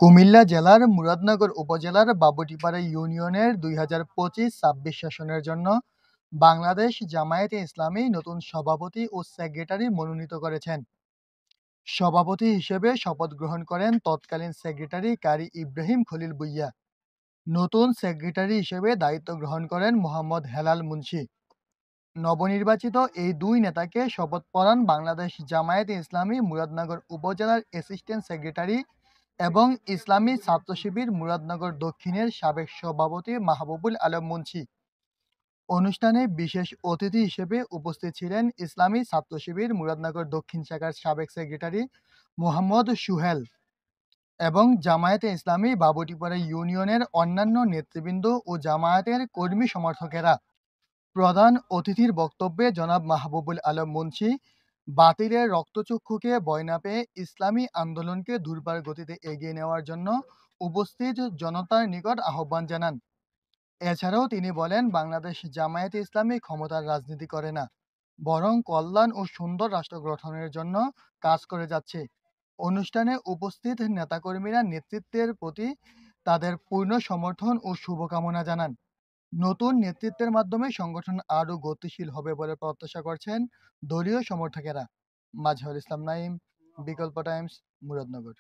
কুমিল্লা জেলার মুরাদনগর উপজেলার বাবুটিপাড়া ইউনিয়নের ২০২৫-২৬ সেশনের জন্য বাংলাদেশ জামায়াতে ইসলামী নতুন সভাপতি ও সেক্রেটারি মনোনীত করেছেন। সভাপতি হিসেবে শপথ গ্রহণ করেন তৎকালীন সেক্রেটারি কারি ইব্রাহিম খলিল ভূঁইয়া। নতুন সেক্রেটারি হিসেবে দায়িত্ব গ্রহণ করেন মোহাম্মদ হেলাল মুন্সি। নবনির্বাচিত এই দুই নেতাকে শপথ পড়ান বাংলাদেশ জামায়াতে ইসলামী মুরাদনগর উপজেলার অ্যাসিস্ট্যান্ট সেক্রেটারি এবং ইসলামী ছাত্র শিবির মুরাদনগর দক্ষিণের সাবেক সভাপতি মাহবুবুল আলম মুন্সি। অনুষ্ঠানে বিশেষ অতিথি হিসেবে উপস্থিত ছিলেন ইসলামী ছাত্র শিবির মুরাদনগর দক্ষিণ শাখার সাবেক সেক্রেটারি মোহাম্মদ সুহেল এবং জামায়াতে ইসলামী বাবুটিপাড়া ইউনিয়নের অন্যান্য নেতৃবৃন্দ ও জামায়াতের কর্মী সমর্থকেরা। প্রধান অতিথির বক্তব্যে জনাব মাহবুবুল আলম মুন্সি বাতিলের রক্তচক্ষুকে ভয় না পেয়ে ইসলামী আন্দোলনকে দুর্বার গতিতে এগিয়ে নেওয়ার জন্য উপস্থিত জনতার নিকট আহ্বান জানান। এছাড়াও তিনি বলেন, বাংলাদেশ জামায়াতে ইসলামী ক্ষমতার রাজনীতি করে না, বরং কল্যাণ ও সুন্দর রাষ্ট্র গঠনের জন্য কাজ করে যাচ্ছে। অনুষ্ঠানে উপস্থিত নেতাকর্মীরা নেতৃত্বের প্রতি তাদের পূর্ণ সমর্থন ও শুভকামনা জানান। নতুন নেতৃত্বের মাধ্যমে সংগঠন আরও গতিশীল হবে বলে প্রত্যাশা করছেন দলীয় সমর্থকেরা। মাজহারুল ইসলাম নাঈম, বিকল্প টাইমস, মুরাদনগর।